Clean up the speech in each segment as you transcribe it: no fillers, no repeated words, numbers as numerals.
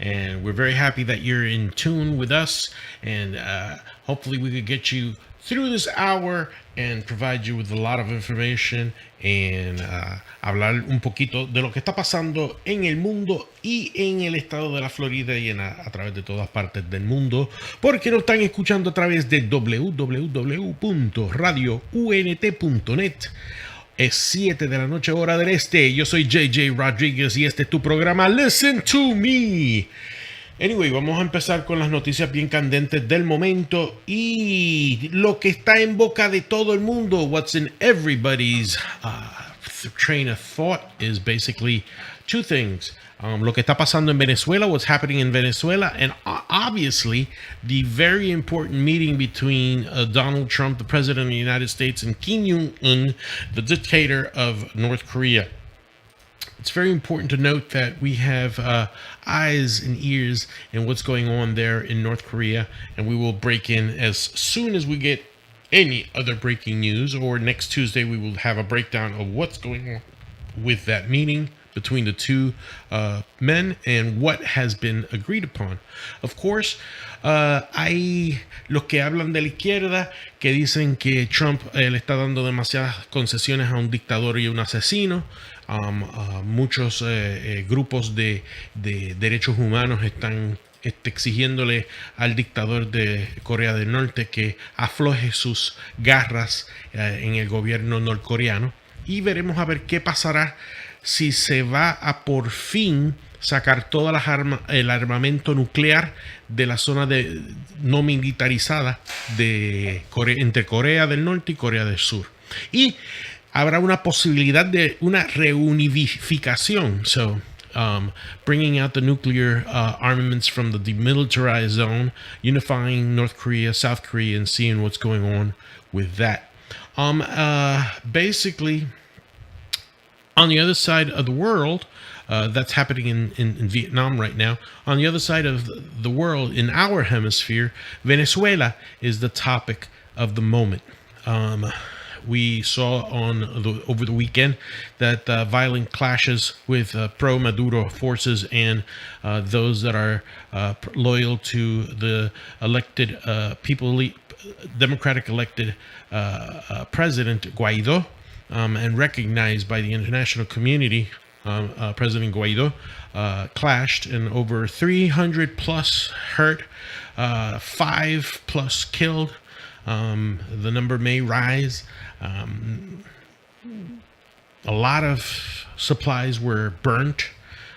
and we're very happy that you're in tune with us, and hopefully we could get you through this hour and provide you with a lot of information and hablar un poquito de lo que está pasando en el mundo y en el estado de la Florida y a través de todas partes del mundo, porque nos están escuchando a través de www.radiount.net. Es 7 de la noche hora del este. Yo soy JJ Rodríguez y este es tu programa Listen to Me. Anyway, vamos a empezar con las noticias bien candentes del momento y lo que está en boca de todo el mundo. What's in everybody's train of thought is basically two things. Lo que está pasando en Venezuela, what's happening in Venezuela, and obviously the very important meeting between Donald Trump, the president of the United States, and Kim Jong-un, the dictator of North Korea. It's very important to note that we have eyes and ears in what's going on there in North Korea, and we will break in as soon as we get any other breaking news, or next Tuesday we will have a breakdown of what's going on with that meeting between the two men and what has been agreed upon. Of course, hay los que hablan de la izquierda que dicen que Trump le está dando demasiadas concesiones a un dictador y un asesino. Muchos grupos de derechos humanos están exigiéndole al dictador de Corea del Norte que afloje sus garras en el gobierno norcoreano, y veremos a ver qué pasará si se va a por fin sacar todas las armas, el armamento nuclear de la zona no militarizada de entre Corea del Norte y Corea del Sur. Y habrá una posibilidad de una reunificación. So, bringing out the nuclear armaments from the demilitarized zone, unifying North Korea, South Korea, and seeing what's going on with that. Basically, on the other side of the world, that's happening in Vietnam right now. On the other side of the world, in our hemisphere, Venezuela is the topic of the moment. We saw over the weekend that violent clashes with pro-Maduro forces and those that are loyal to the elected democratic elected President Guaido, and recognized by the international community. President Guaido clashed, and over 300 plus hurt, 5 plus killed. The number may rise. A lot of supplies were burnt,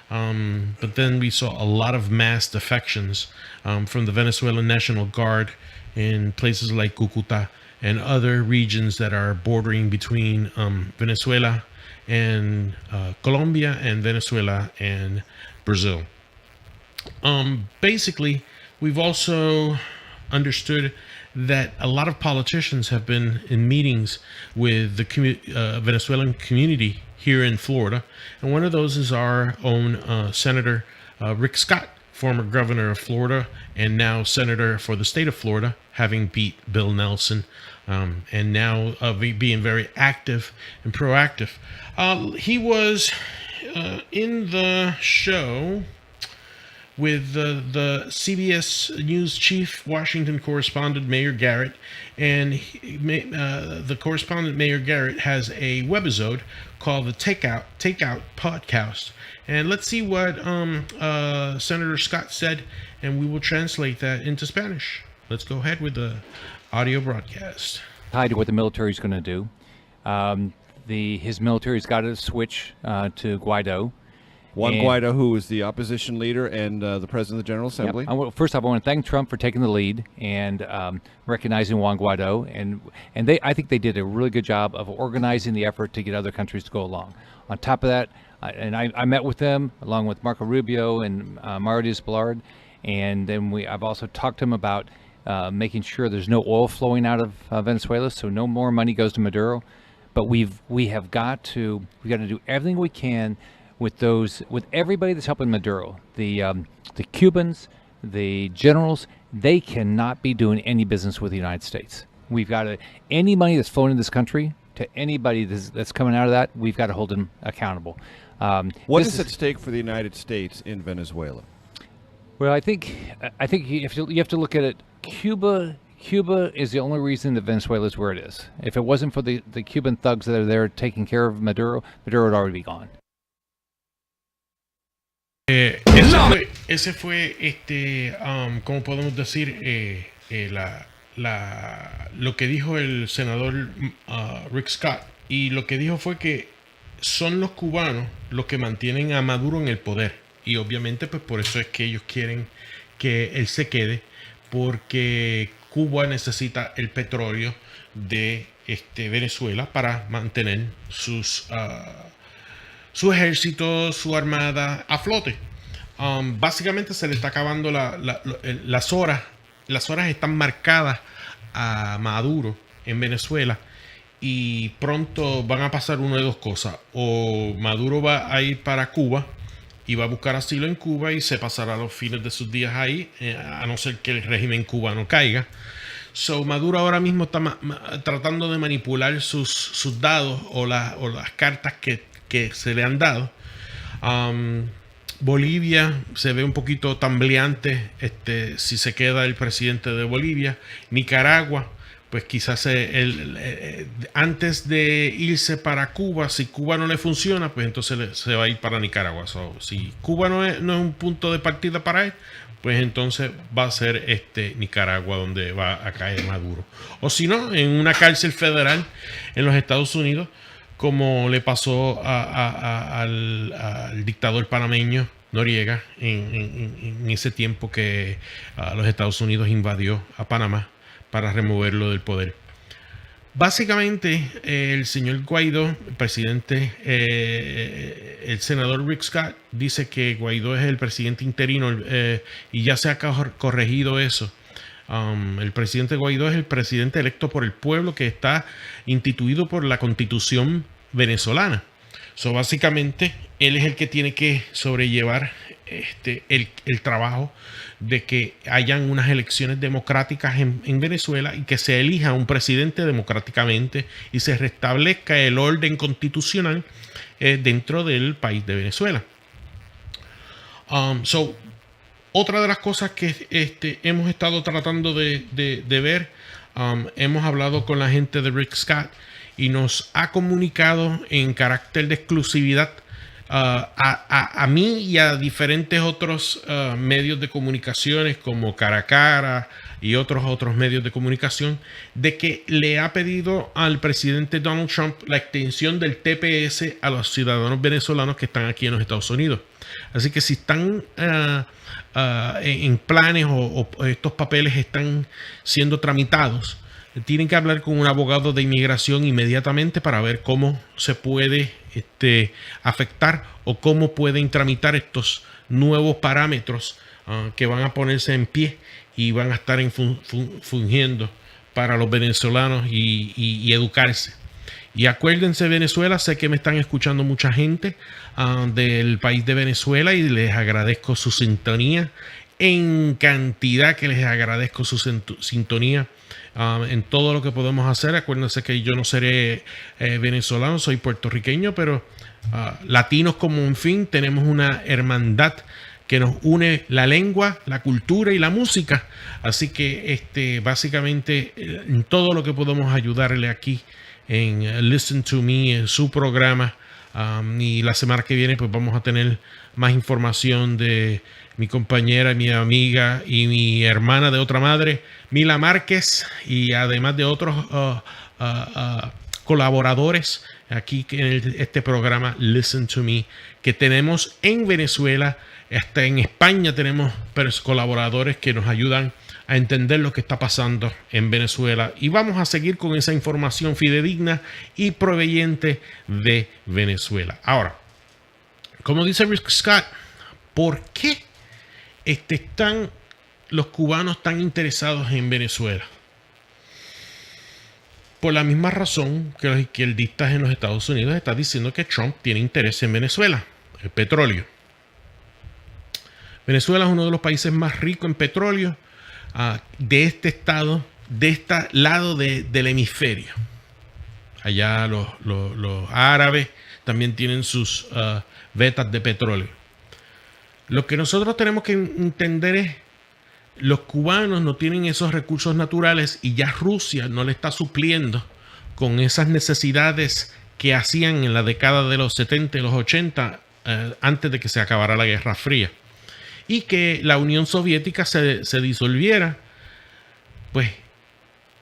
but then we saw a lot of mass defections from the Venezuelan National Guard in places like Cucuta and other regions that are bordering between Venezuela and Colombia, and Venezuela and Brazil. Basically, we've also understood that a lot of politicians have been in meetings with the Venezuelan community here in Florida, and one of those is our own Senator Rick Scott, former governor of Florida and now senator for the state of Florida, having beat Bill Nelson, and now being very active and proactive. He was in the show with the CBS News chief Washington correspondent Mayor Garrett, and the correspondent Mayor Garrett has a webisode called the Takeout Podcast. And let's see what Senator Scott said, and we will translate that into Spanish. Let's go ahead with the audio broadcast. Tied to what the military is going to do. His military's got to switch to Guaido. Juan Guaido, who is the opposition leader and the president of the General Assembly. Yep. First off, I want to thank Trump for taking the lead and recognizing Juan Guaido, and I think they did a really good job of organizing the effort to get other countries to go along. On top of that, I met with them along with Marco Rubio and Mario Diaz-Balart, and then I've also talked to them about making sure there's no oil flowing out of Venezuela, so no more money goes to Maduro. But we have got to do everything we can with everybody that's helping Maduro, the Cubans, the generals. They cannot be doing any business with the United States. We've got to, any money that's flowing in this country to anybody that's coming out of that, we've got to hold them accountable. What is at stake for the United States in Venezuela? Well, I think you have to look at it. Cuba is the only reason that Venezuela is where it is. If it wasn't for the Cuban thugs that are there taking care of Maduro, Maduro would already be gone. Ese fue ¿cómo podemos decir? Lo que dijo el senador Rick Scott. Y lo que dijo fue que son los cubanos los que mantienen a Maduro en el poder. Y obviamente pues por eso es que ellos quieren que él se quede, porque Cuba necesita el petróleo de Venezuela para mantener su ejército, su armada a flote. Básicamente se le está acabando las horas. Las horas están marcadas a Maduro en Venezuela y pronto van a pasar una de dos cosas. O Maduro va a ir para Cuba y va a buscar asilo en Cuba y se pasará los fines de sus días ahí, a no ser que el régimen cubano caiga. So, Maduro ahora mismo está tratando de manipular sus dados o las cartas que se le han dado. Bolivia se ve un poquito tambaleante si se queda el presidente de Bolivia. Nicaragua, pues quizás antes de irse para Cuba, si Cuba no le funciona, pues entonces se va a ir para Nicaragua. So, si Cuba no es un punto de partida para él, pues entonces va a ser Nicaragua donde va a caer Maduro. O si no, en una cárcel federal en los Estados Unidos, como le pasó al dictador panameño Noriega en ese tiempo que los Estados Unidos invadió a Panamá para removerlo del poder. Básicamente, el señor Guaidó, el presidente, el senador Rick Scott, dice que Guaidó es el presidente interino y ya se ha corregido eso. El presidente Guaidó es el presidente electo por el pueblo que está instituido por la Constitución venezolana. So, básicamente, él es el que tiene que sobrellevar el trabajo de que hayan unas elecciones democráticas en Venezuela y que se elija un presidente democráticamente y se restablezca el orden constitucional dentro del país de Venezuela. Otra de las cosas que hemos estado tratando de ver, hemos hablado con la gente de Rick Scott y nos ha comunicado en carácter de exclusividad a mí y a diferentes otros medios de comunicaciones como Cara a Cara y otros medios de comunicación, de que le ha pedido al presidente Donald Trump la extensión del TPS a los ciudadanos venezolanos que están aquí en los Estados Unidos. Así que si están en planes o estos papeles están siendo tramitados, tienen que hablar con un abogado de inmigración inmediatamente para ver cómo se puede afectar o cómo pueden tramitar estos nuevos parámetros que van a ponerse en pie y van a estar fungiendo para los venezolanos y educarse. Y acuérdense, Venezuela, sé que me están escuchando mucha gente del país de Venezuela y les agradezco su sintonía. En cantidad que les agradezco su sintonía en todo lo que podemos hacer. Acuérdense que yo no seré venezolano, soy puertorriqueño, pero latinos como un fin, tenemos una hermandad que nos une la lengua, la cultura y la música. Así que básicamente en todo lo que podemos ayudarle aquí en Listen to Me, en su programa. Y la semana que viene pues vamos a tener más información de mi compañera, mi amiga y mi hermana de otra madre, Mila Márquez, y además de otros colaboradores aquí en este programa Listen to Me que tenemos en Venezuela. Hasta en España tenemos colaboradores que nos ayudan a entender lo que está pasando en Venezuela, y vamos a seguir con esa información fidedigna y proveniente de Venezuela. Ahora, como dice Rick Scott, ¿por qué están los cubanos tan interesados en Venezuela? Por la misma razón que los izquierdistas en los Estados Unidos están diciendo que Trump tiene interés en Venezuela, el petróleo. Venezuela es uno de los países más ricos en petróleo de este estado, de este lado del hemisferio. Allá los árabes también tienen sus vetas de petróleo. Lo que nosotros tenemos que entender es, los cubanos no tienen esos recursos naturales y ya Rusia no le está supliendo con esas necesidades que hacían en la década de los 70 y los 80, antes de que se acabara la Guerra Fría. Y que la Unión Soviética se disolviera, pues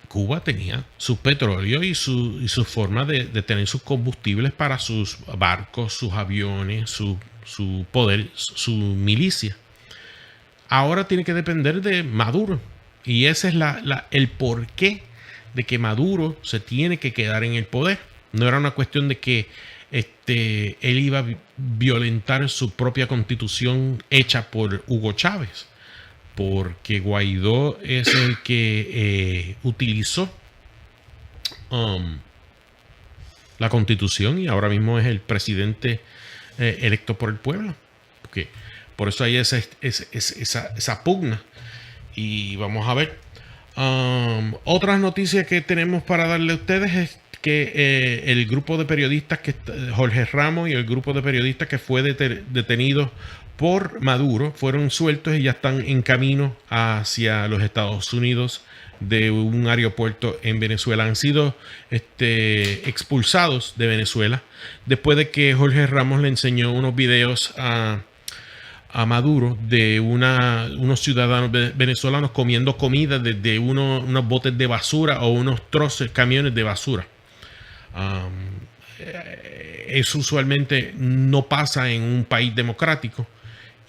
Cuba tenía su petróleo y su forma de tener sus combustibles para sus barcos, sus aviones, su poder, su milicia. Ahora tiene que depender de Maduro. Y ese es el porqué de que Maduro se tiene que quedar en el poder. No era una cuestión de que él iba a violentar su propia constitución hecha por Hugo Chávez, porque Guaidó es el que utilizó la constitución y ahora mismo es el presidente electo por el pueblo. Porque por eso hay esa pugna. Y vamos a ver. Otras noticias que tenemos para darle a ustedes es que el grupo de periodistas, Jorge Ramos y el grupo de periodistas que fue detenido por Maduro, fueron sueltos y ya están en camino hacia los Estados Unidos de un aeropuerto en Venezuela. Han sido expulsados de Venezuela después de que Jorge Ramos le enseñó unos videos a Maduro de unos ciudadanos venezolanos comiendo comida desde unos botes de basura o unos camiones de basura. Eso usualmente no pasa en un país democrático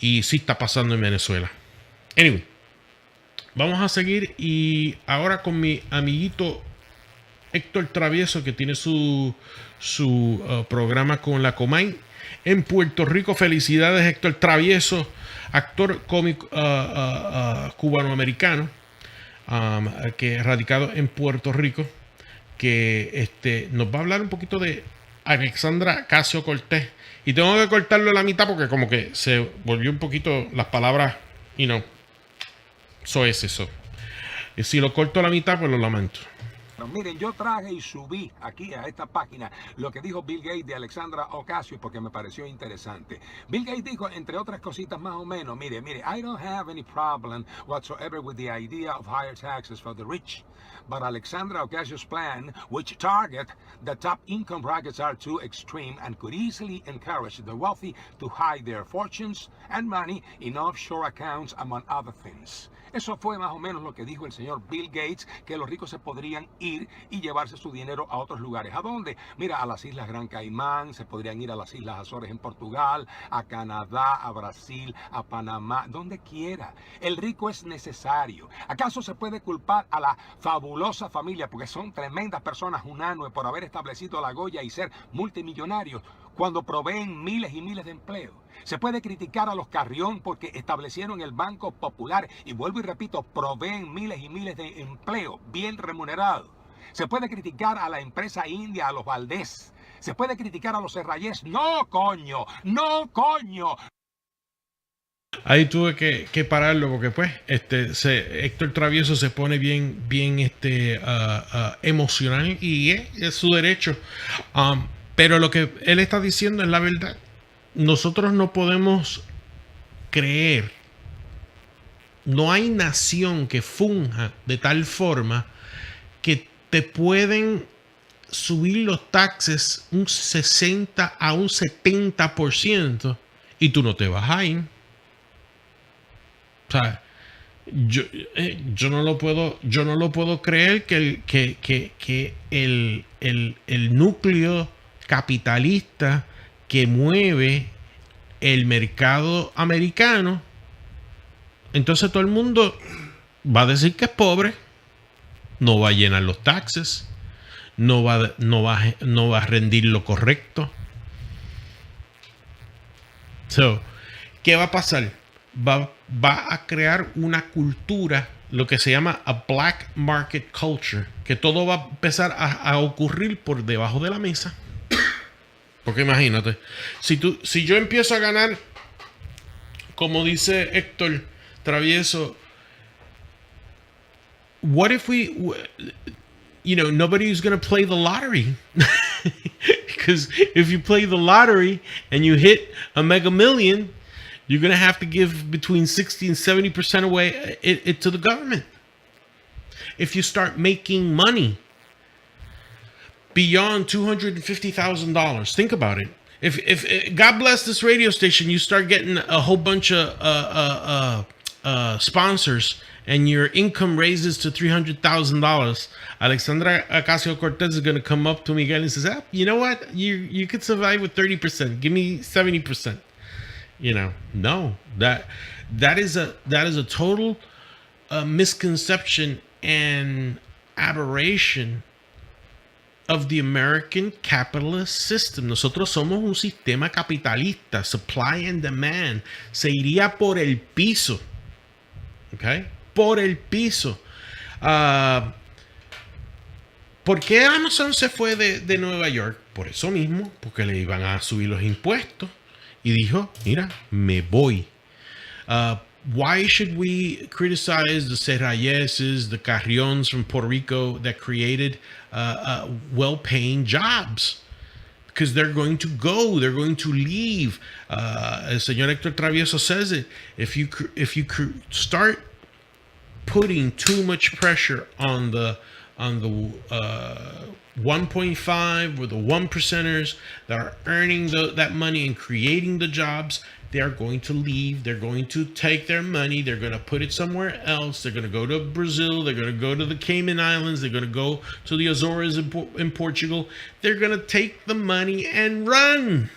y sí está pasando en Venezuela. Anyway, vamos a seguir y ahora con mi amiguito Héctor Travieso, que tiene su programa con la Comay en Puerto Rico. Felicidades, Héctor Travieso, actor cómico cubanoamericano, que radicado en Puerto Rico, que nos va a hablar un poquito de Alexandra Ocasio-Cortez. Y tengo que cortarlo a la mitad porque como que se volvió un poquito las palabras, eso es eso. Y si lo corto a la mitad, pues lo lamento. Miren, yo traje y subí aquí a esta página lo que dijo Bill Gates de Alexandra Ocasio porque me pareció interesante. Bill Gates dijo, entre otras cositas más o menos, mire, I don't have any problem whatsoever with the idea of higher taxes for the rich. But Alexandra Ocasio's plan, which target the top income brackets, are too extreme and could easily encourage the wealthy to hide their fortunes and money in offshore accounts, among other things. Eso fue más o menos lo que dijo el señor Bill Gates, que los ricos se podrían ir y llevarse su dinero a otros lugares. ¿A dónde? Mira, a las Islas Gran Caimán, se podrían ir a las Islas Azores en Portugal, a Canadá, a Brasil, a Panamá, donde quiera. El rico es necesario. ¿Acaso se puede culpar a la fabulosa familia, porque son tremendas personas unánimes, por haber establecido la Goya y ser multimillonarios, cuando proveen miles y miles de empleos? Se puede criticar a los Carrión porque establecieron el Banco Popular y vuelvo y repito, proveen miles y miles de empleos bien remunerados. Se puede criticar a la empresa india, a los Valdés. Se puede criticar a los Serrayés. ¡No, coño! ¡No, coño! Ahí tuve que pararlo porque pues Héctor Travieso se pone bien emocional y es su derecho. Pero lo que él está diciendo es la verdad. Nosotros no podemos creer, no hay nación que funja de tal forma que te pueden subir los taxes un 60 a un 70% y tú no te vas a ir. O sea, yo no lo puedo creer que el núcleo capitalista que mueve el mercado americano, entonces todo el mundo va a decir que es pobre, no va a llenar los taxes, no va a rendir lo correcto. ¿Qué va a pasar? Va a crear una cultura, lo que se llama a black market culture, que todo va a empezar a ocurrir por debajo de la mesa. Porque imagínate, si yo empiezo a ganar, como dice Héctor Travieso, what if nobody's going to play the lottery? Because if you play the lottery and you hit a Mega Million, you're going to have to give between 60 and 70% away it to the government. If you start making money beyond $250,000, think about it. If God bless this radio station, you start getting a whole bunch of sponsors and your income raises to $300,000, Alexandra Ocasio-Cortez is going to come up to Miguel and says, you know what? You could survive with 30%. Give me 70%. No, that is a total misconception and aberration of the American capitalist system. Nosotros somos un sistema capitalista, supply and demand. Se iría por el piso. Okay? Por el piso. ¿Por qué Amazon se fue de Nueva York? Por eso mismo, porque le iban a subir los impuestos. Y dijo, mira, me voy. Why should we criticize the Serrayeses, the Carrions from Puerto Rico that created well-paying jobs? Because they're going to go, they're going to leave. El señor Héctor Travieso says it. If you start putting too much pressure on the 1.5 or the 1%ers that are earning that money and creating the jobs, they are going to leave. They're going to take their money. They're going to put it somewhere else. They're going to go to Brazil. They're going to go to the Cayman Islands. They're going to go to the Azores in Portugal. They're going to take the money and run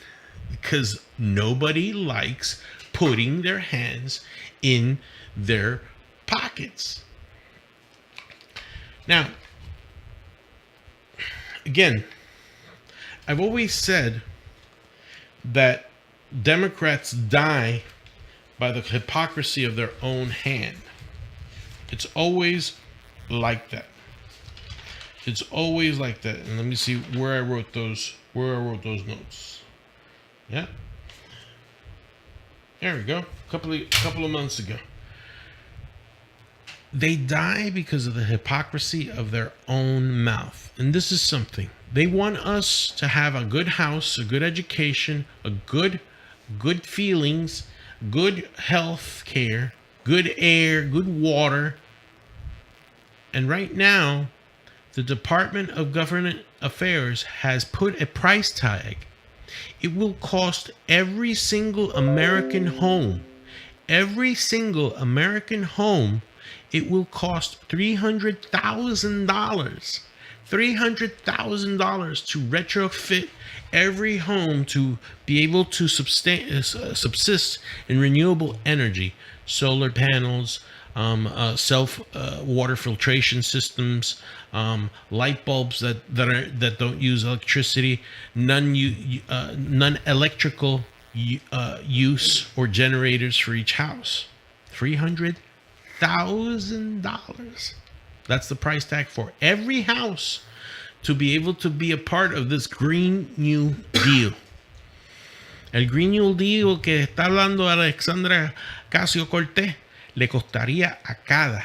because nobody likes putting their hands in their pockets. Now, again, I've always said that Democrats die by the hypocrisy of their own hand. It's always like that. It's always like that. And let me see where I wrote those notes. Yeah. There we go. A couple of months ago. They die because of the hypocrisy of their own mouth. And this is something. They want us to have a good house, a good education, a good feelings, good health care, good air, good water. And right now, the Department of Government Affairs has put a price tag. It will cost every single American home, it will cost $300,000. $300,000 to retrofit every home to be able to subsist in renewable energy, solar panels, self water filtration systems, light bulbs that don't use electricity, none electrical use or generators for each house. $300,000. That's the price tag for every house to be able to be a part of this Green New Deal. El Green New Deal que está hablando Alexandra Ocasio-Cortez le costaría a cada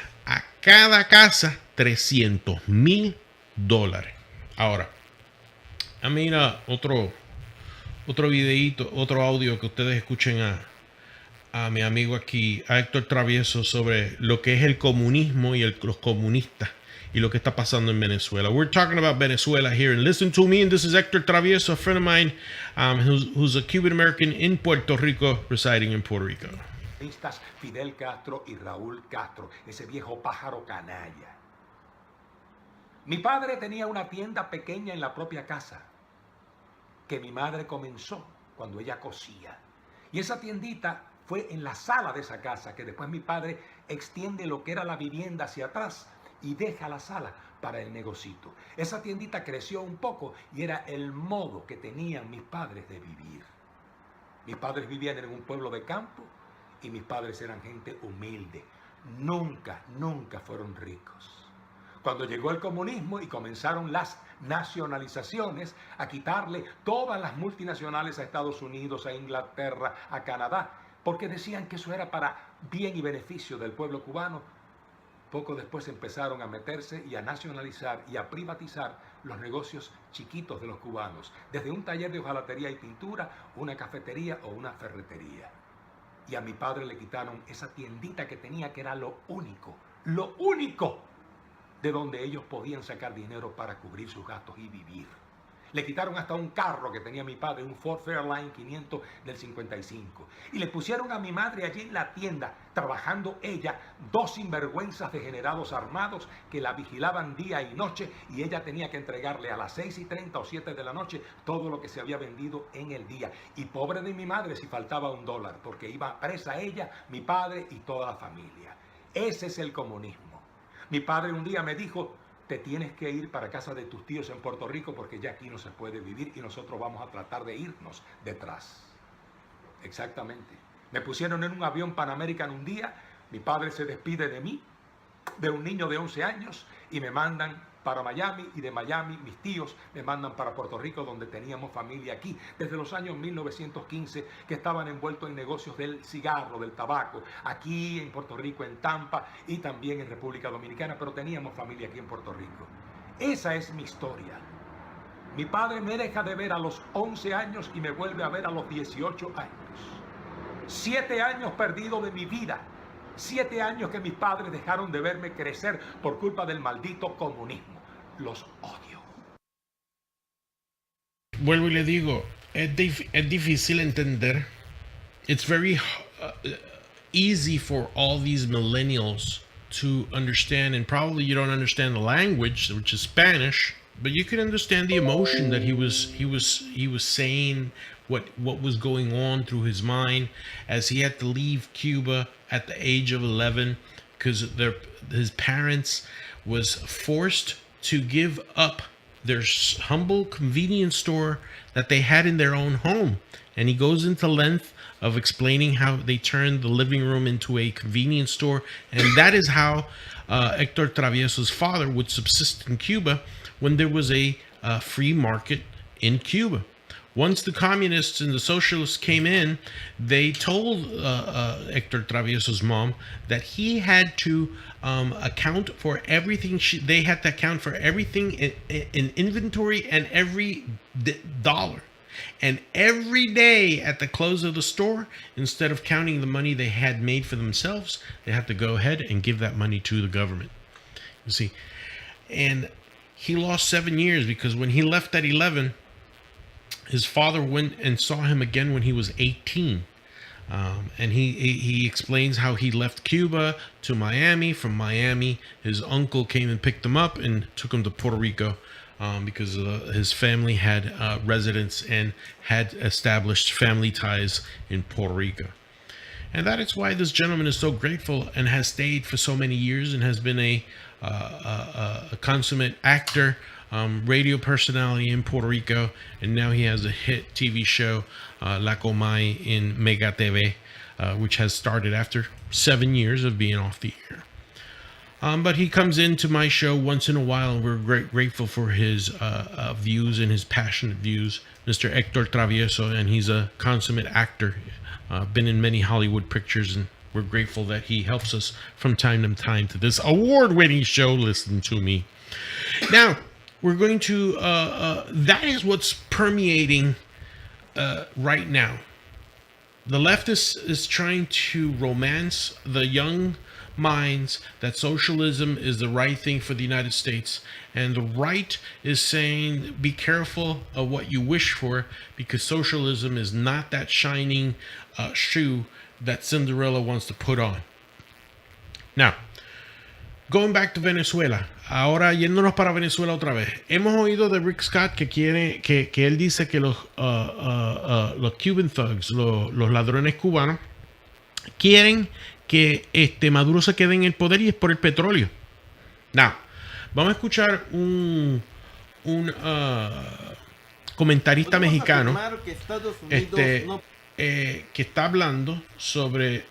casa $300,000. Ahora, mira otro videíto, otro audio que ustedes escuchen a mi amigo aquí, a Héctor Travieso, sobre lo que es el comunismo y los comunistas y lo que está pasando en Venezuela. We're talking about Venezuela here, and listen to me, and this is Héctor Travieso, a friend of mine who's a Cuban American in Puerto Rico, residing in Puerto Rico. Fidel Castro y Raúl Castro, ese viejo pájaro canalla. Mi padre tenía una tienda pequeña en la propia casa que mi madre comenzó cuando ella cosía. Y esa tiendita fue en la sala de esa casa, que después mi padre extiende lo que era la vivienda hacia atrás y deja la sala para el negocito. Esa tiendita creció un poco y era el modo que tenían mis padres de vivir. Mis padres vivían en un pueblo de campo y mis padres eran gente humilde. Nunca fueron ricos. Cuando llegó el comunismo y comenzaron las nacionalizaciones, a quitarle todas las multinacionales a Estados Unidos, a Inglaterra, a Canadá, porque decían que eso era para bien y beneficio del pueblo cubano, poco después empezaron a meterse y a nacionalizar y a privatizar los negocios chiquitos de los cubanos, desde un taller de hojalatería y pintura, una cafetería o una ferretería. Y a mi padre le quitaron esa tiendita que tenía, que era lo único de donde ellos podían sacar dinero para cubrir sus gastos y vivir. Le quitaron hasta un carro que tenía mi padre, un Ford Fairlane 500 del 55. Y le pusieron a mi madre allí en la tienda, trabajando ella, 2 sinvergüenzas degenerados armados que la vigilaban día y noche, y ella tenía que entregarle a las 6:30 o 7 de la noche todo lo que se había vendido en el día. Y pobre de mi madre si faltaba $1, porque iba presa ella, mi padre y toda la familia. Ese es el comunismo. Mi padre un día me dijo: te tienes que ir para casa de tus tíos en Puerto Rico porque ya aquí no se puede vivir y nosotros vamos a tratar de irnos detrás. Exactamente. Me pusieron en un avión Pan American un día, mi padre se despide de mí, de un niño de 11 años, y me mandan para Miami, y de Miami mis tíos me mandan para Puerto Rico, donde teníamos familia aquí desde los años 1915, que estaban envueltos en negocios del cigarro, del tabaco, aquí en Puerto Rico, en Tampa y también en República Dominicana, pero teníamos familia aquí en Puerto Rico. Esa es mi historia. Mi padre me deja de ver a los 11 años y me vuelve a ver a los 18 años. 7 años perdidos de mi vida. 7 años que mis padres dejaron de verme crecer por culpa del maldito comunismo. Los odio. Vuelvo y le digo, es difícil entender. It's very easy for all these millennials to understand, and probably you don't understand the language, which is Spanish, but you can understand the emotion that he was saying, what was going on through his mind as he had to leave Cuba at the age of 11 because his parents was forced to give up their humble convenience store that they had in their own home. And he goes into length of explaining how they turned the living room into a convenience store. And that is how Hector Travieso's father would subsist in Cuba when there was a free market in Cuba. Once the communists and the socialists came in, they told Hector Travieso's mom that he had to account for everything. They had to account for everything in inventory and every dollar. And every day at the close of the store, instead of counting the money they had made for themselves, they had to go ahead and give that money to the government. You see, and he lost 7 years because when he left at 11, his father went and saw him again when he was 18. And he explains how he left Cuba to Miami. From Miami, his uncle came and picked him up and took him to Puerto Rico because his family had residence and had established family ties in Puerto Rico. And that is why this gentleman is so grateful and has stayed for so many years and has been a consummate actor, radio personality in Puerto Rico, and now he has a hit TV show, La Comay, in Mega TV, which has started after 7 years of being off the air. But he comes into my show once in a while, and we're grateful for his views and his passionate views, Mr. Hector Travieso, and he's a consummate actor, been in many Hollywood pictures, and we're grateful that he helps us from time to time to this award-winning show, Listen to Me. Now, we're going to, that is what's permeating right now. The left is trying to romance the young minds that socialism is the right thing for the United States. And the right is saying, be careful of what you wish for, because socialism is not that shining shoe that Cinderella wants to put on. Now, going back to Venezuela. Ahora yéndonos para Venezuela otra vez. Hemos oído de Rick Scott que él dice que los Cuban thugs, los ladrones cubanos, quieren que Maduro se quede en el poder y es por el petróleo. Now, vamos a escuchar un comentarista mexicano que está hablando sobre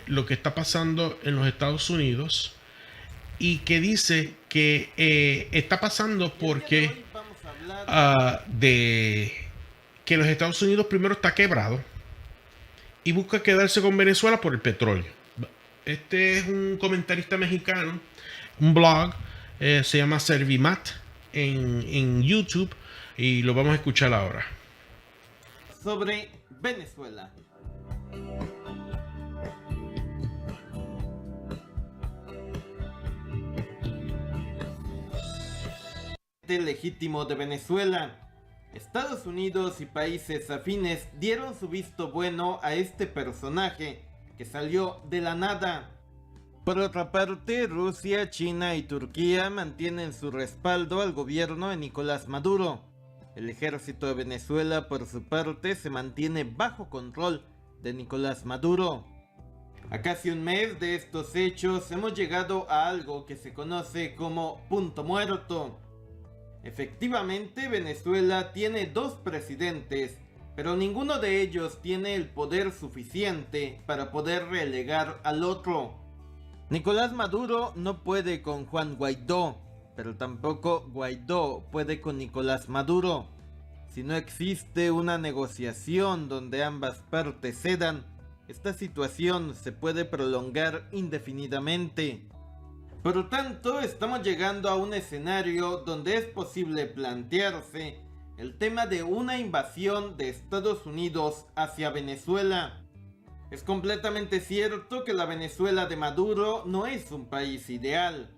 lo que está pasando en los Estados Unidos. Y que dice que está pasando porque de que los Estados Unidos primero está quebrado y busca quedarse con Venezuela por el petróleo. Este es un comentarista mexicano, un blog, se llama Servimat en YouTube, y lo vamos a escuchar ahora. Sobre Venezuela. legítimo de Venezuela. Estados Unidos y países afines dieron su visto bueno a este personaje que salió de la nada. Por otra parte, Rusia, China y Turquía mantienen su respaldo al gobierno de Nicolás Maduro. El ejército de Venezuela, por su parte, se mantiene bajo control de Nicolás Maduro. A casi un mes de estos hechos hemos llegado a algo que se conoce como punto muerto. Efectivamente, Venezuela tiene dos presidentes, pero ninguno de ellos tiene el poder suficiente para poder relegar al otro. Nicolás Maduro no puede con Juan Guaidó, pero tampoco Guaidó puede con Nicolás Maduro. Si no existe una negociación donde ambas partes cedan, esta situación se puede prolongar indefinidamente. Por lo tanto, estamos llegando a un escenario donde es posible plantearse el tema de una invasión de Estados Unidos hacia Venezuela. Es completamente cierto que la Venezuela de Maduro no es un país ideal.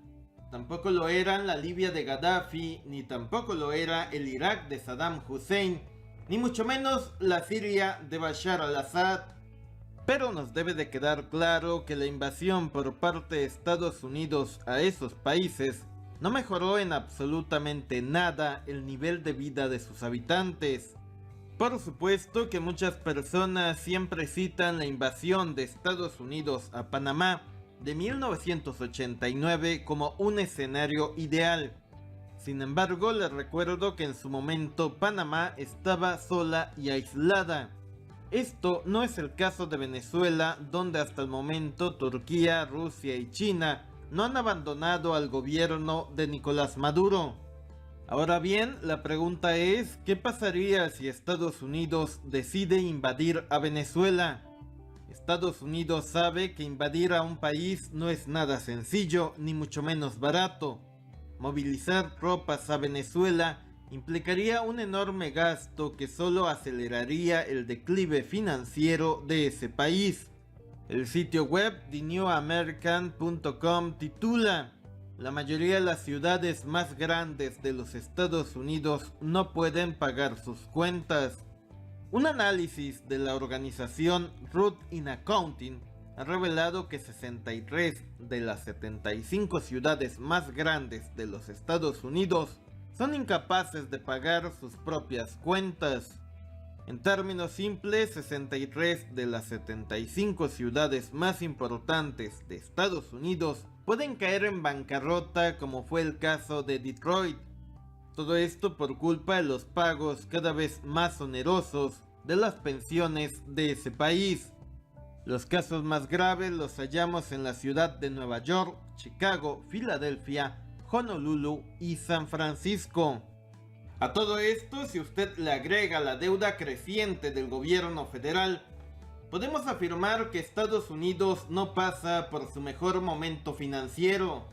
Tampoco lo eran la Libia de Gaddafi, ni tampoco lo era el Irak de Saddam Hussein, ni mucho menos la Siria de Bashar al-Assad. Pero nos debe de quedar claro que la invasión por parte de Estados Unidos a esos países no mejoró en absolutamente nada el nivel de vida de sus habitantes. Por supuesto que muchas personas siempre citan la invasión de Estados Unidos a Panamá de 1989 como un escenario ideal. Sin embargo, les recuerdo que en su momento Panamá estaba sola y aislada. Esto no es el caso de Venezuela, donde hasta el momento Turquía, Rusia y China no han abandonado al gobierno de Nicolás Maduro. Ahora bien, la pregunta es, ¿qué pasaría si Estados Unidos decide invadir a Venezuela? Estados Unidos sabe que invadir a un país no es nada sencillo, ni mucho menos barato. Movilizar tropas a Venezuela implicaría un enorme gasto que solo aceleraría el declive financiero de ese país. El sitio web thenewamerican.com titula: la mayoría de las ciudades más grandes de los Estados Unidos no pueden pagar sus cuentas. Un análisis de la organización Root in Accounting ha revelado que 63 de las 75 ciudades más grandes de los Estados Unidos son incapaces de pagar sus propias cuentas. En términos simples, 63 de las 75 ciudades más importantes de Estados Unidos pueden caer en bancarrota, como fue el caso de Detroit. Todo esto por culpa de los pagos cada vez más onerosos de las pensiones de ese país. Los casos más graves los hallamos en la ciudad de Nueva York, Chicago, Filadelfia, Honolulu y San Francisco. A todo esto, si usted le agrega la deuda creciente del gobierno federal, podemos afirmar que Estados Unidos no pasa por su mejor momento financiero.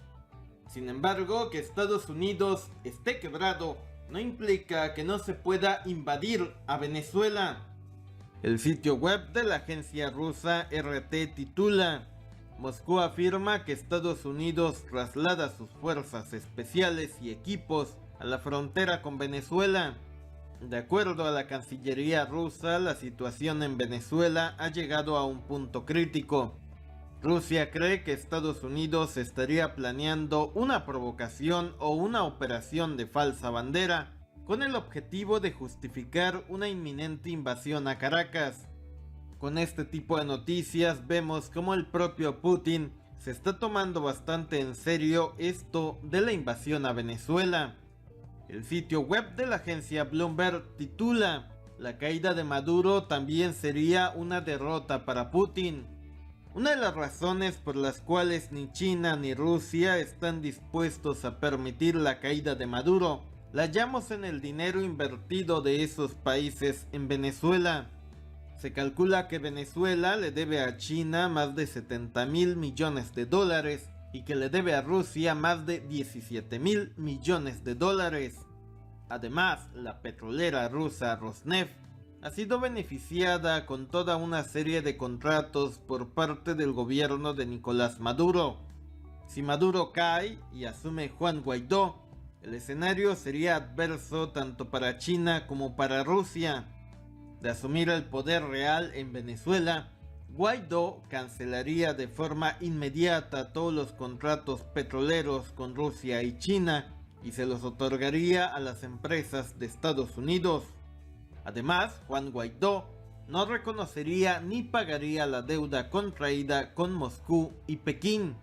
Sin embargo, que Estados Unidos esté quebrado no implica que no se pueda invadir a Venezuela. El sitio web de la agencia rusa RT titula: Moscú afirma que Estados Unidos traslada sus fuerzas especiales y equipos a la frontera con Venezuela. De acuerdo a la Cancillería rusa, la situación en Venezuela ha llegado a un punto crítico. Rusia cree que Estados Unidos estaría planeando una provocación o una operación de falsa bandera con el objetivo de justificar una inminente invasión a Caracas. Con este tipo de noticias vemos cómo el propio Putin se está tomando bastante en serio esto de la invasión a Venezuela. El sitio web de la agencia Bloomberg titula: la caída de Maduro también sería una derrota para Putin. Una de las razones por las cuales ni China ni Rusia están dispuestos a permitir la caída de Maduro la hallamos en el dinero invertido de esos países en Venezuela. Se calcula que Venezuela le debe a China más de 70.000 millones de dólares y que le debe a Rusia más de 17.000 millones de dólares. Además, la petrolera rusa Rosneft ha sido beneficiada con toda una serie de contratos por parte del gobierno de Nicolás Maduro. Si Maduro cae y asume Juan Guaidó, El escenario sería adverso tanto para China como para Rusia. De asumir el poder real en Venezuela, Guaidó cancelaría de forma inmediata todos los contratos petroleros con Rusia y China y se los otorgaría a las empresas de Estados Unidos. Además, Juan Guaidó no reconocería ni pagaría la deuda contraída con Moscú y Pekín.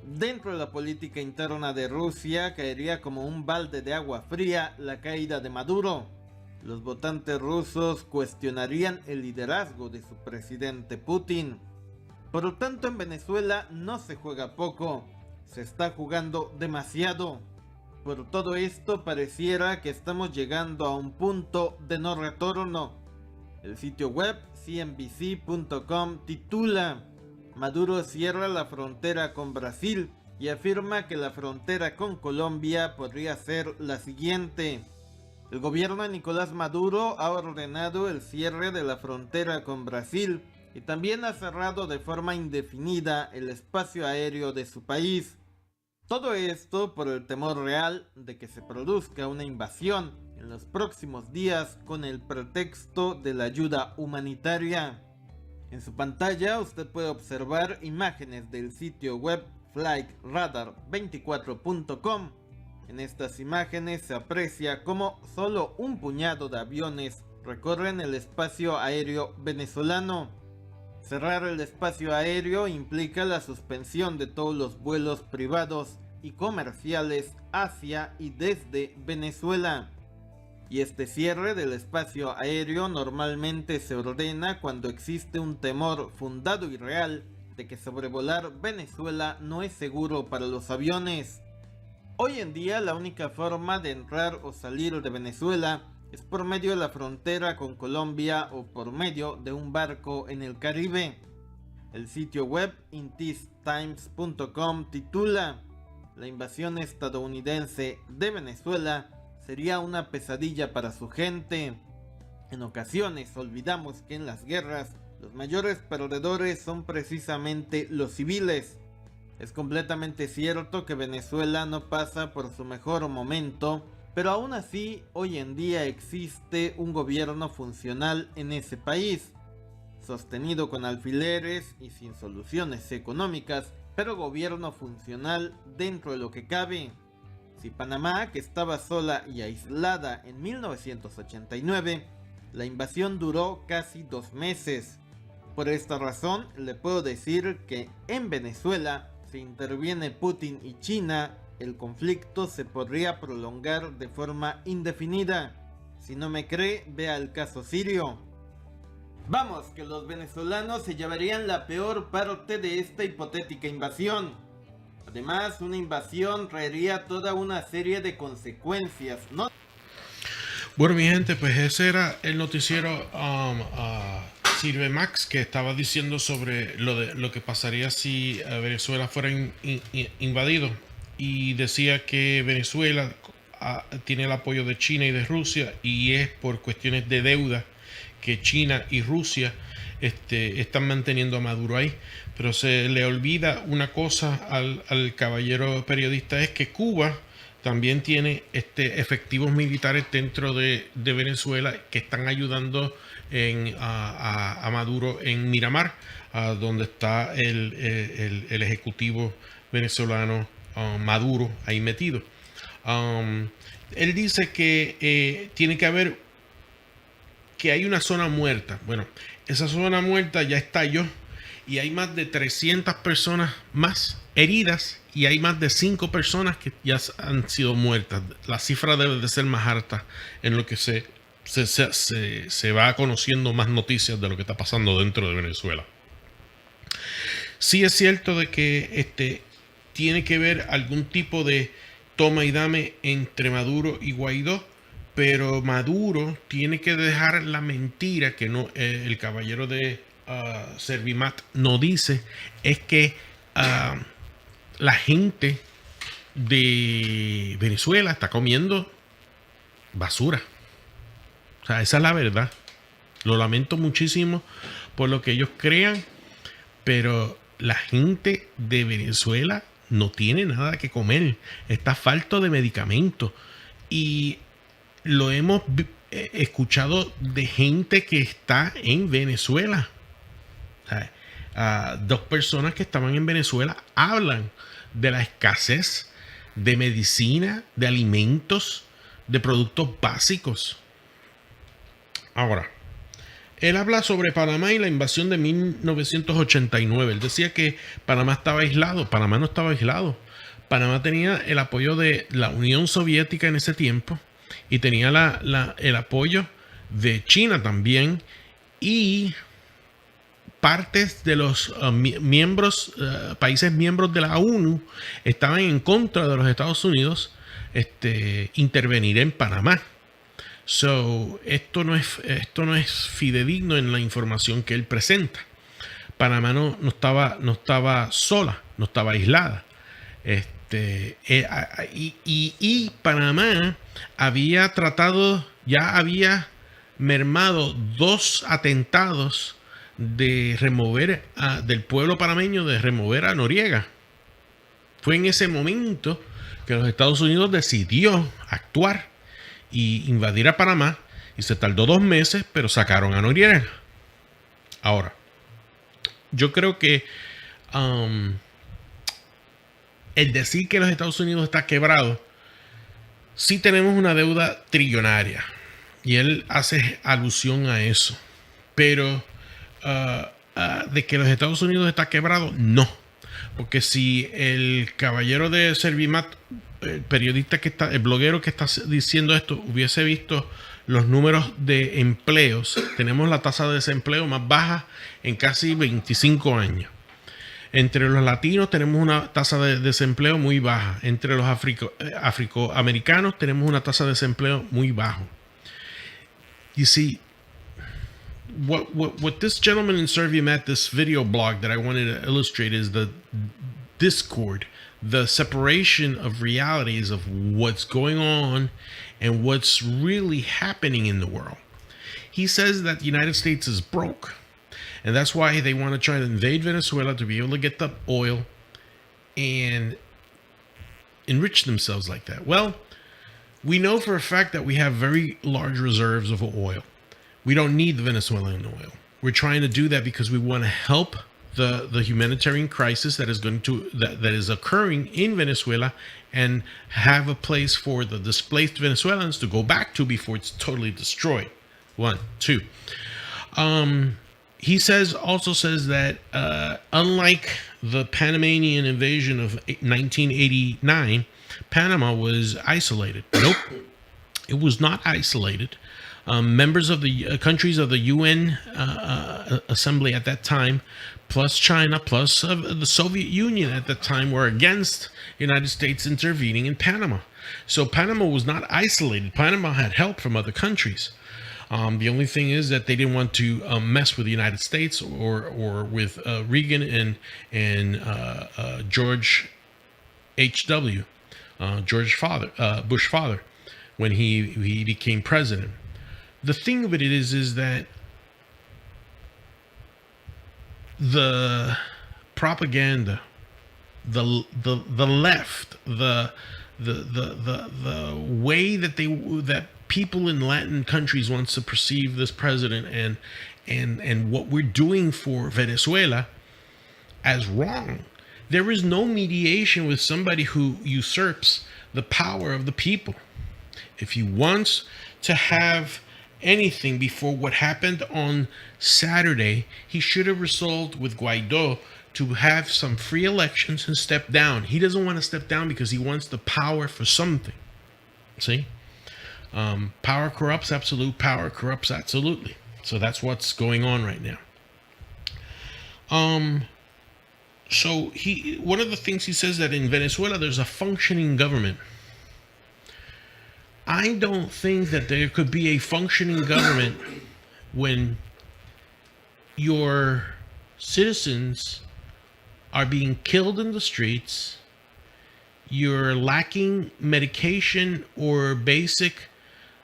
Dentro de la política interna de Rusia caería como un balde de agua fría la caída de Maduro. Los votantes rusos cuestionarían el liderazgo de su presidente Putin. Por lo tanto, en Venezuela no se juega poco, se está jugando demasiado. Por todo esto pareciera que estamos llegando a un punto de no retorno. El sitio web CNBC.com titula: Maduro cierra la frontera con Brasil y afirma que la frontera con Colombia podría ser la siguiente. El gobierno de Nicolás Maduro ha ordenado el cierre de la frontera con Brasil y también ha cerrado de forma indefinida el espacio aéreo de su país. Todo esto por el temor real de que se produzca una invasión en los próximos días con el pretexto de la ayuda humanitaria. En su pantalla usted puede observar imágenes del sitio web flightradar24.com. En estas imágenes se aprecia cómo solo un puñado de aviones recorren el espacio aéreo venezolano. Cerrar el espacio aéreo implica la suspensión de todos los vuelos privados y comerciales hacia y desde Venezuela. Y este cierre del espacio aéreo normalmente se ordena cuando existe un temor fundado y real de que sobrevolar Venezuela no es seguro para los aviones. Hoy en día la única forma de entrar o salir de Venezuela es por medio de la frontera con Colombia o por medio de un barco en el Caribe. El sitio web inthistimes.com titula: La invasión estadounidense de Venezuela sería una pesadilla para su gente. En ocasiones olvidamos que en las guerras los mayores perdedores son precisamente los civiles. Es completamente cierto que Venezuela no pasa por su mejor momento, pero aún así hoy en día existe un gobierno funcional en ese país, sostenido con alfileres y sin soluciones económicas, pero gobierno funcional dentro de lo que cabe. Si Panamá, que estaba sola y aislada en 1989, la invasión duró casi 2 meses. Por esta razón le puedo decir que en Venezuela, si interviene Putin y China, el conflicto se podría prolongar de forma indefinida. Si no me cree, vea el caso sirio. Vamos, que los venezolanos se llevarían la peor parte de esta hipotética invasión. Además, una invasión traería toda una serie de consecuencias, ¿no? Bueno, mi gente, pues ese era el noticiero Sirve Max, que estaba diciendo sobre lo que pasaría si Venezuela fuera invadido, y decía que Venezuela tiene el apoyo de China y de Rusia, y es por cuestiones de deuda que China y Rusia están manteniendo a Maduro ahí. Pero se le olvida una cosa al caballero periodista, es que Cuba también tiene efectivos militares dentro de Venezuela que están ayudando a Maduro en Miramar, donde está el ejecutivo venezolano Maduro ahí metido. Él dice que tiene que haber, que hay una zona muerta. Bueno, esa zona muerta ya estalló y hay más de 300 personas más heridas y hay más de 5 personas que ya han sido muertas. La cifra debe de ser más alta en lo que se va conociendo más noticias de lo que está pasando dentro de Venezuela. Sí es cierto de que tiene que ver algún tipo de toma y dame entre Maduro y Guaidó, pero Maduro tiene que dejar la mentira que no el caballero de Servimat no dice, es que la gente de Venezuela está comiendo basura. O sea, esa es la verdad. Lo lamento muchísimo por lo que ellos crean, pero la gente de Venezuela no tiene nada que comer, está falto de medicamentos. Y lo hemos escuchado de gente que está en Venezuela. O sea, dos personas que estaban en Venezuela hablan de la escasez de medicina, de alimentos, de productos básicos. Ahora, él habla sobre Panamá y la invasión de 1989. Él decía que Panamá estaba aislado. Panamá no estaba aislado. Panamá tenía el apoyo de la Unión Soviética en ese tiempo y tenía el apoyo de China también, y partes de los países miembros de la ONU estaban en contra de los Estados Unidos intervenir en Panamá. So, esto no es fidedigno en la información que él presenta. Panamá no estaba sola, no estaba aislada. Y Panamá ya había mermado 2 atentados de remover del pueblo panameño, de remover a Noriega. Fue en ese momento que los Estados Unidos decidió actuar y invadir a Panamá, y se tardó 2 meses, pero sacaron a Noriega. Ahora, yo creo que el decir que los Estados Unidos está quebrado, sí tenemos una deuda trillonaria, y él hace alusión a eso, pero de que los Estados Unidos está quebrado, no. Porque si el caballero de Servimat, el periodista el bloguero que está diciendo esto, hubiese visto los números de empleos, tenemos la tasa de desempleo más baja en casi 25 años. Entre los latinos tenemos una tasa de desempleo muy baja. Entre los afroamericanos tenemos una tasa de desempleo muy bajo. You see, what this gentleman in Servimat, this video blog that I wanted to illustrate, is the discord, the separation of realities of what's going on and what's really happening in the world. He says that the United States is broke, and that's why they want to try to invade Venezuela to be able to get the oil and enrich themselves like that. Well, we know for a fact that we have very large reserves of oil. We don't need the Venezuelan oil. We're trying to do that because we want to help the humanitarian crisis that is occurring in Venezuela, and have a place for the displaced Venezuelans to go back to before it's totally destroyed. 1, 2. He also says that unlike the Panamanian invasion of 1989, Panama was isolated. Nope, it was not isolated. Members of the countries of the UN assembly at that time, plus China, plus the Soviet Union at that time, were against the United States intervening in Panama. So Panama was not isolated. Panama had help from other countries. The only thing is that they didn't want to mess with the United States or with Reagan and George H.W. Bush father, when he became president. The thing of it is that the propaganda, the left, the way that people in Latin countries wants to perceive this president and what we're doing for Venezuela as wrong. There is no mediation with somebody who usurps the power of the people. If he wants to have anything before what happened on Saturday, he should have resolved with Guaido to have some free elections and step down. He doesn't want to step down because he wants the power for something. See? Power corrupts, absolute power corrupts absolutely. So that's what's going on right now. So one of the things he says that in Venezuela there's a functioning government. I don't think that there could be a functioning government when your citizens are being killed in the streets, you're lacking medication or basic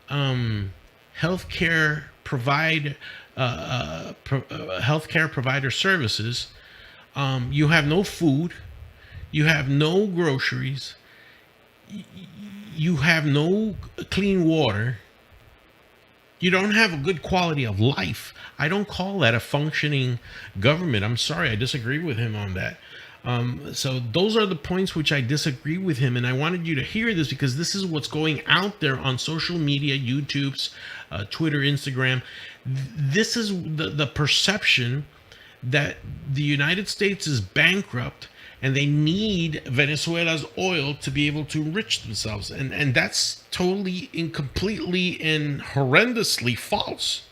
healthcare provider services, you have no food, You have no groceries. You have no clean water. You don't have a good quality of life. I don't call that a functioning government. I'm sorry, I disagree with him on that. So those are the points which I disagree with him, and I wanted you to hear this because this is what's going out there on social media, YouTube's, Twitter, Instagram. This is the perception that the United States is bankrupt and they need Venezuela's oil to be able to enrich themselves. And that's totally and completely and horrendously false.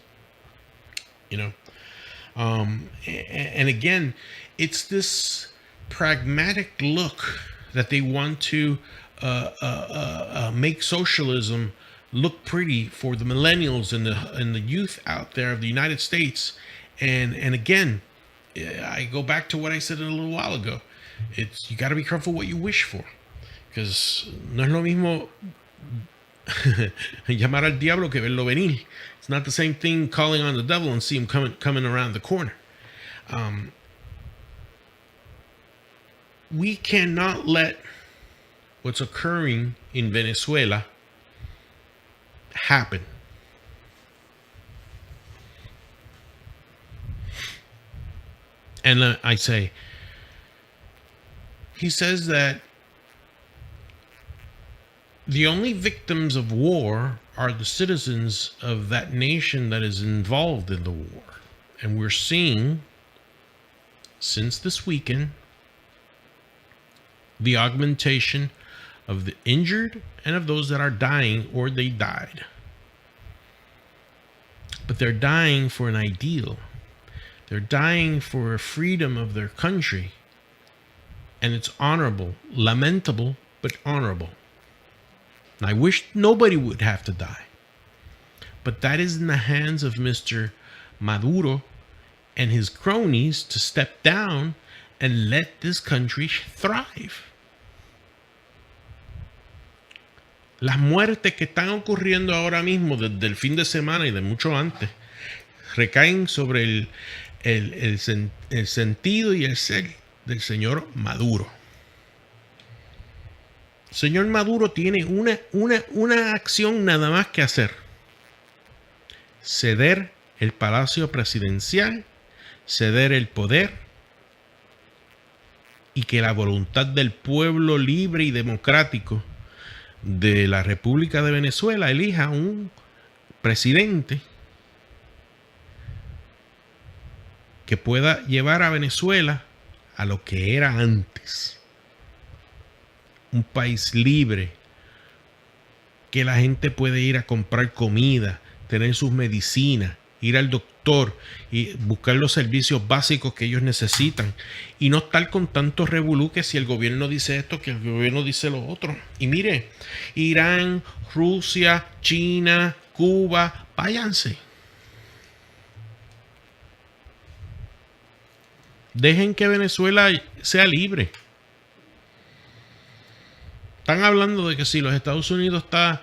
You know? And again, it's this pragmatic look that they want to make socialism look pretty for the millennials and the youth out there of the United States. And again, I go back to what I said a little while ago. It's, you got to be careful what you wish for, because no es lo mismo llamar al diablo que verlo venir. It's not the same thing calling on the devil and see him coming around the corner. We cannot let what's occurring in Venezuela happen. And I say, he says that the only victims of war are the citizens of that nation that is involved in the war. And we're seeing, since this weekend, the augmentation of the injured and of those that are dying or they died. But they're dying for an ideal. They're dying for freedom of their country. And it's honorable, lamentable, but honorable. And I wish nobody would have to die. But that is in the hands of Mr. Maduro and his cronies to step down and let this country thrive. Las muertes que están ocurriendo ahora mismo desde el fin de semana y de mucho antes recaen sobre el sentido y el ser del señor Maduro. El señor Maduro tiene una acción nada más que hacer: ceder el palacio presidencial, ceder el poder, y que la voluntad del pueblo libre y democrático de la República de Venezuela elija un presidente que pueda llevar a Venezuela a lo que era antes. Un país libre, que la gente puede ir a comprar comida, tener sus medicinas, ir al doctor y buscar los servicios básicos que ellos necesitan, y no estar con tantos revolú que si el gobierno dice esto, que el gobierno dice lo otro. Y mire, Irán, Rusia, China, Cuba, váyanse. Dejen que Venezuela sea libre. Están hablando de que si los Estados Unidos está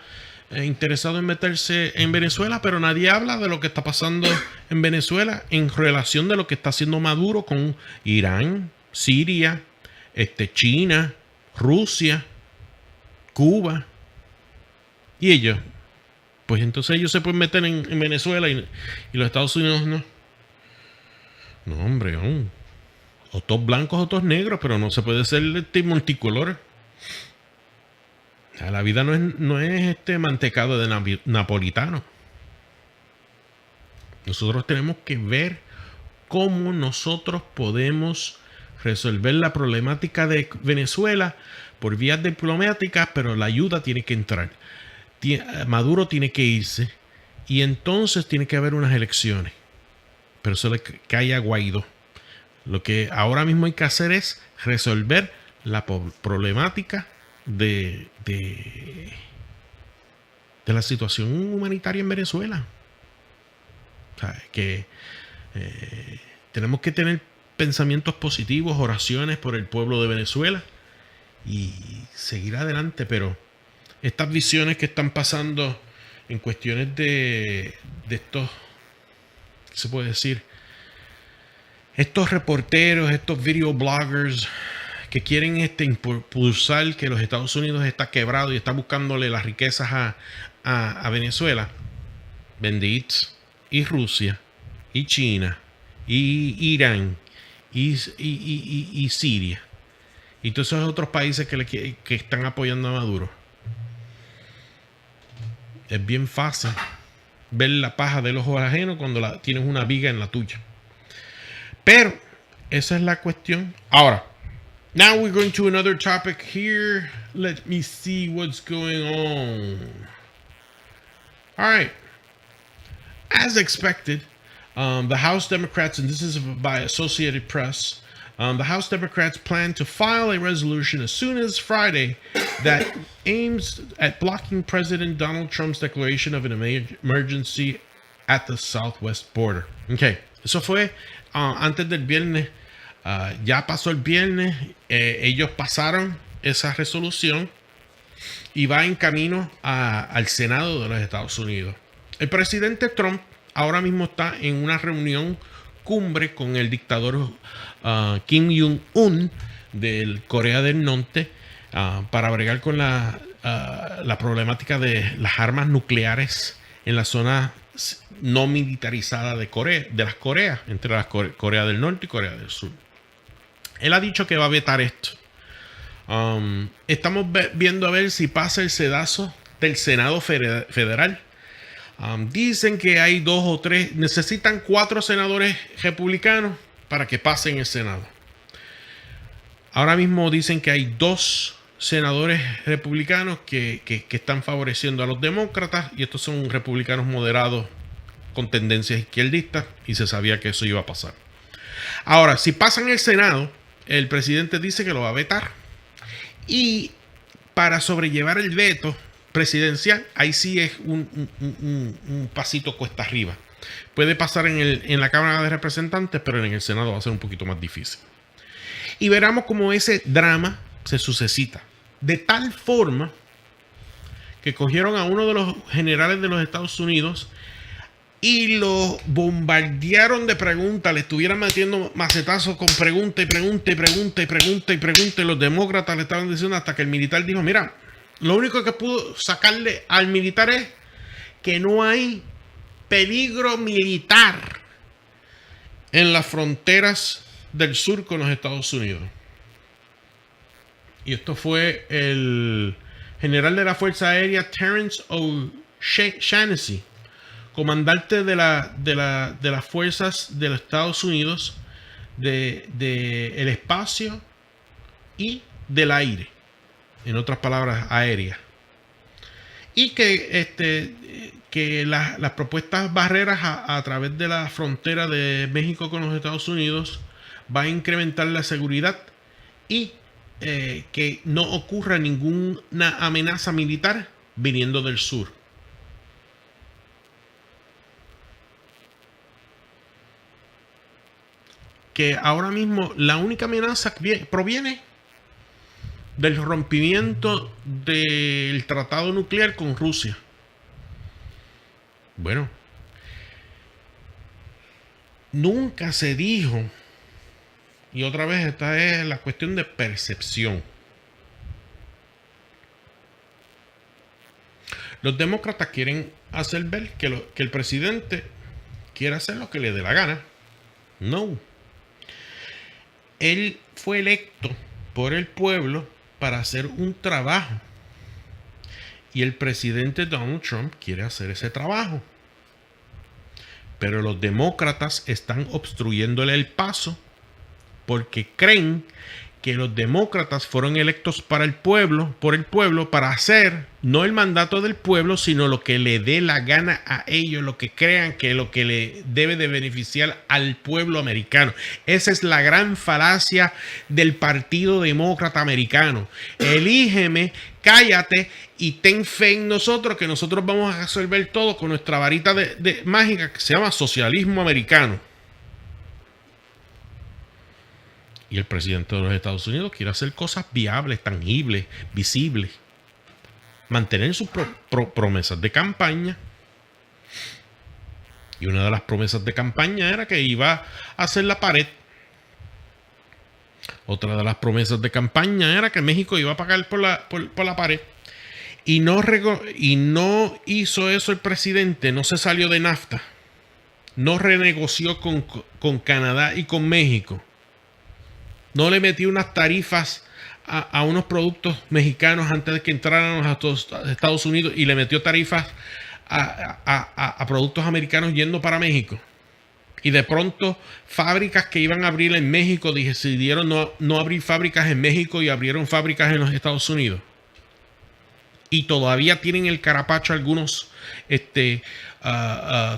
interesado en meterse en Venezuela, pero nadie habla de lo que está pasando en Venezuela en relación de lo que está haciendo Maduro con Irán, Siria, China, Rusia, Cuba. Y ellos, pues entonces ellos se pueden meter en Venezuela y los Estados Unidos no. No, hombre, o todos blancos o todos negros, pero no se puede ser multicolor. O sea, la vida no es mantecado de napolitano. Nosotros tenemos que ver cómo nosotros podemos resolver la problemática de Venezuela por vías diplomáticas, pero la ayuda tiene que entrar. Maduro tiene que irse y entonces tiene que haber unas elecciones. Pero eso le cae a Guaidó. Lo que ahora mismo hay que hacer es resolver la problemática de la situación humanitaria en Venezuela. O sea, que tenemos que tener pensamientos positivos, oraciones por el pueblo de Venezuela y seguir adelante. Pero estas visiones que están pasando en cuestiones de estos, ¿qué se puede decir? Estos reporteros, estos video bloggers que quieren impulsar que los Estados Unidos está quebrado y está buscándole las riquezas a Venezuela. Bendito. Y Rusia, y China, y Irán, y Siria. Y todos esos otros países que están apoyando a Maduro. Es bien fácil ver la paja del ojo ajeno cuando tienes una viga en la tuya. Pero esa es la cuestión. Ahora, now we're going to another topic here. Let me see what's going on. All right. As expected, the House Democrats, and this is by Associated Press, the House Democrats plan to file a resolution as soon as Friday that aims at blocking President Donald Trump's declaration of an emergency at the southwest border. Okay, eso fue antes del viernes. Ya pasó el viernes. Ellos pasaron esa resolución y va en camino al Senado de los Estados Unidos. El presidente Trump ahora mismo está en una reunión cumbre con el dictador Kim Jong-un de Corea del Norte para bregar con la problemática de las armas nucleares en la zona no militarizada de Corea, de las Coreas, entre las Corea del Norte y Corea del Sur. Él ha dicho que va a vetar esto. Estamos viendo a ver si pasa el sedazo del Senado Federal. Dicen que hay 2 o 3, necesitan 4 senadores republicanos para que pasen el Senado. Ahora mismo dicen que hay 2 senadores republicanos que están favoreciendo a los demócratas, y estos son republicanos moderados con tendencias izquierdistas, y se sabía que eso iba a pasar. Ahora, si pasan el Senado, el presidente dice que lo va a vetar, y para sobrellevar el veto presidencial, ahí sí es un pasito cuesta arriba. Puede pasar en la Cámara de Representantes, pero en el Senado va a ser un poquito más difícil. Y veremos cómo ese drama se sucesita. De tal forma que cogieron a uno de los generales de los Estados Unidos y lo bombardearon de preguntas, le estuvieran metiendo macetazos con pregunta y pregunta y pregunta y pregunta y pregunta, y los demócratas le estaban diciendo, hasta que el militar dijo, mira, lo único que pudo sacarle al militar es que no hay peligro militar en las fronteras del sur con los Estados Unidos. Y esto fue el general de la Fuerza Aérea Terrence O'Shannessy, comandante de las fuerzas de los Estados Unidos el espacio y del aire, en otras palabras, aérea. Y que las propuestas barreras a través de la frontera de México con los Estados Unidos va a incrementar la seguridad y que no ocurra ninguna amenaza militar viniendo del sur. Que ahora mismo la única amenaza proviene del rompimiento del tratado nuclear con Rusia. Bueno, nunca se dijo, y otra vez esta es la cuestión de percepción. Los demócratas quieren hacer ver que el presidente quiere hacer lo que le dé la gana. No. Él fue electo por el pueblo para hacer un trabajo. Y el presidente Donald Trump quiere hacer ese trabajo. Pero los demócratas están obstruyéndole el paso porque creen que los demócratas fueron electos por el pueblo, para hacer no el mandato del pueblo, sino lo que le dé la gana a ellos, lo que crean que lo que le debe de beneficiar al pueblo americano. Esa es la gran falacia del Partido Demócrata Americano. Elígeme, cállate y ten fe en nosotros, que nosotros vamos a resolver todo con nuestra varita de mágica que se llama socialismo americano. Y el presidente de los Estados Unidos quiere hacer cosas viables, tangibles, visibles. Mantener sus promesas de campaña. Y una de las promesas de campaña era que iba a hacer la pared. Otra de las promesas de campaña era que México iba a pagar por la pared. Y no hizo eso el presidente, no se salió de NAFTA. No renegoció con Canadá y con México. No le metió unas tarifas a unos productos mexicanos antes de que entraran a Estados Unidos y le metió tarifas a productos americanos yendo para México. Y de pronto fábricas que iban a abrir en México decidieron no abrir fábricas en México y abrieron fábricas en los Estados Unidos. Y todavía tienen el carapacho algunos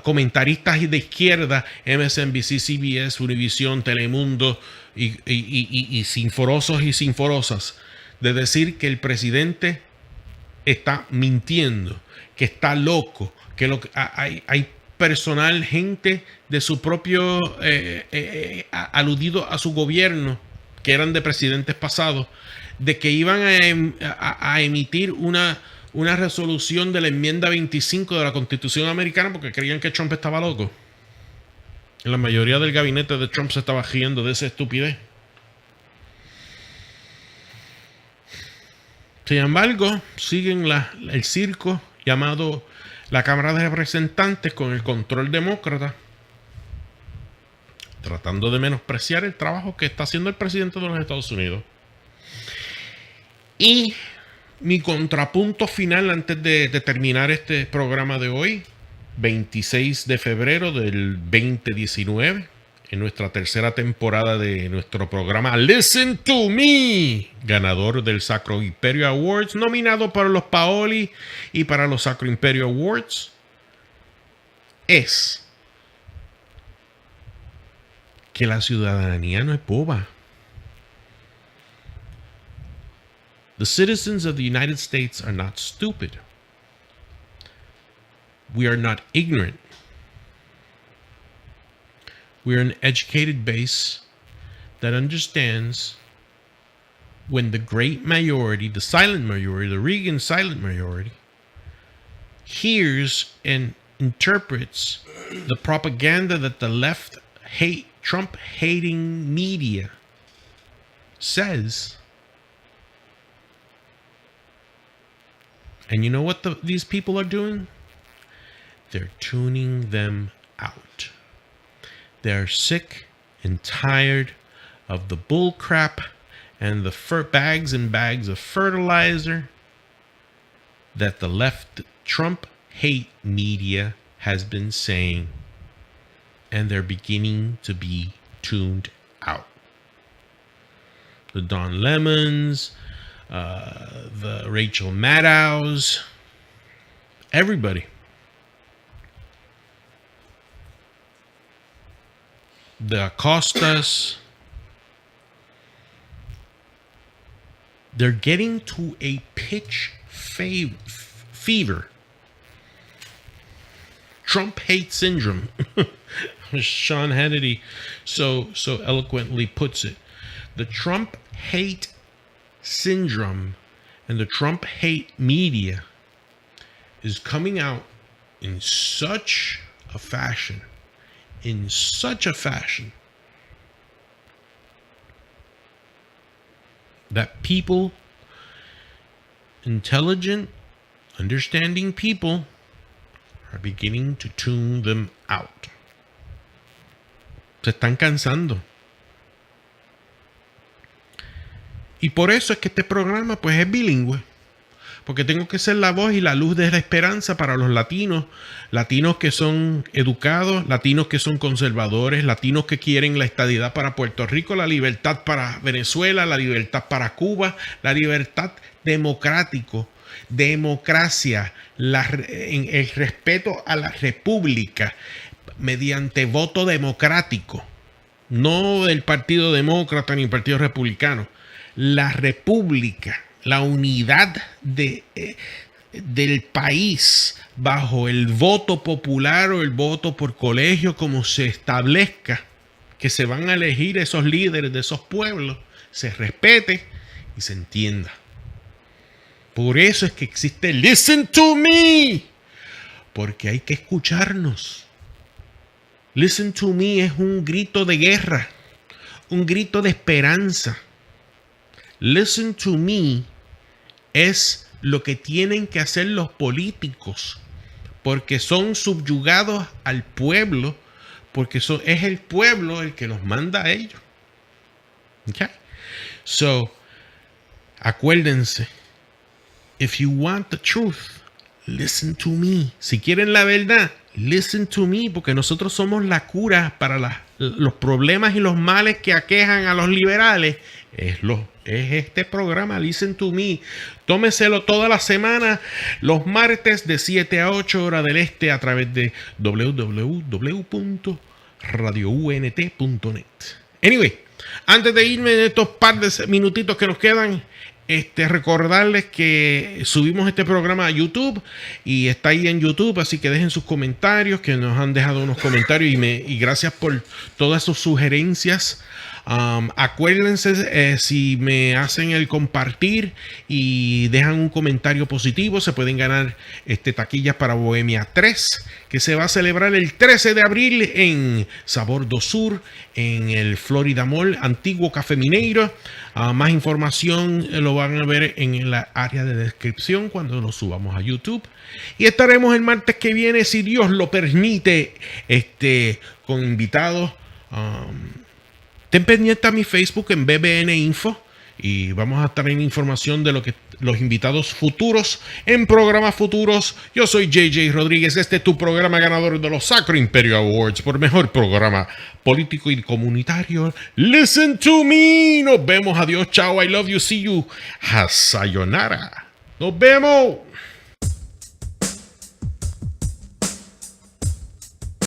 comentaristas de izquierda, MSNBC, CBS, Univision, Telemundo y sinforosos y sinforosas, de decir que el presidente está mintiendo, que está loco, que hay personal, gente de su propio aludido a su gobierno, que eran de presidentes pasados, de que iban a emitir una resolución de la enmienda 25 de la Constitución americana porque creían que Trump estaba loco. La mayoría del gabinete de Trump se estaba riendo de esa estupidez. Sin embargo, siguen el circo llamado la Cámara de Representantes con el control demócrata, tratando de menospreciar el trabajo que está haciendo el presidente de los Estados Unidos. Y mi contrapunto final antes de terminar este programa de hoy, 26 de febrero del 2019, en nuestra tercera temporada de nuestro programa Listen to Me, ganador del Sacro Imperio Awards, nominado para los Paoli y para los Sacro Imperio Awards, es que la ciudadanía no es boba. The citizens of the United States are not stupid. We are not ignorant. We are an educated base that understands when the great majority, the silent majority, the Reagan silent majority, hears and interprets the propaganda that the left Trump-hating media says. And you know what these people are doing? They're tuning them out. They're sick and tired of the bull crap and the bags and bags of fertilizer that the left Trump hate media has been saying. And they're beginning to be tuned out. The Don Lemons, the Rachel Maddows, everybody. The Acostas. They're getting to a pitch fever. Trump hate syndrome. Sean Hannity so eloquently puts it. The Trump hate syndrome and the Trump hate media is coming out in such a fashion, that people, intelligent, understanding people, are beginning to tune them out. Se están cansando. Y por eso es que este programa pues es bilingüe. Porque tengo que ser la voz y la luz de la esperanza para los latinos. Latinos que son educados, latinos que son conservadores, latinos que quieren la estadidad para Puerto Rico, la libertad para Venezuela, la libertad para Cuba, la libertad democrática, el respeto a la república mediante voto democrático. No del Partido Demócrata ni el Partido Republicano. La república, la unidad del país bajo el voto popular o el voto por colegio, como se establezca, que se van a elegir esos líderes de esos pueblos, se respete y se entienda. Por eso es que existe Listen to Me, porque hay que escucharnos. Listen to Me es un grito de guerra, un grito de esperanza. Listen to me es lo que tienen que hacer los políticos, porque son subyugados al pueblo, porque es el pueblo el que los manda a ellos. Okay? So, acuérdense, if you want the truth, listen to me. Si quieren la verdad, listen to me, porque nosotros somos la cura para los problemas y los males que aquejan a los liberales. Es este programa, Listen to Me. Tómeselo toda la semana, los martes de 7 a 8 horas del este, a través de www.radiount.net. Anyway, antes de irme en estos par de minutitos que nos quedan, recordarles que subimos este programa a YouTube y está ahí en YouTube, así que dejen sus comentarios, que nos han dejado unos comentarios y gracias por todas sus sugerencias. Acuérdense, si me hacen el compartir y dejan un comentario positivo, se pueden ganar taquillas para Bohemia 3, que se va a celebrar el 13 de abril en Sabor do Sur, en el Florida Mall, antiguo Café Mineiro. Más información lo van a ver en la área de descripción cuando lo subamos a YouTube. Y estaremos el martes que viene, si Dios lo permite, con invitados. Ten pendiente a mi Facebook en BBN Info y vamos a estar en información de los invitados futuros en programas futuros. Yo soy JJ Rodríguez. Este es tu programa ganador de los Sacro Imperio Awards por mejor programa político y comunitario. Listen to me. Nos vemos. Adiós. Chao. I love you. See you. Sayonara. Nos vemos.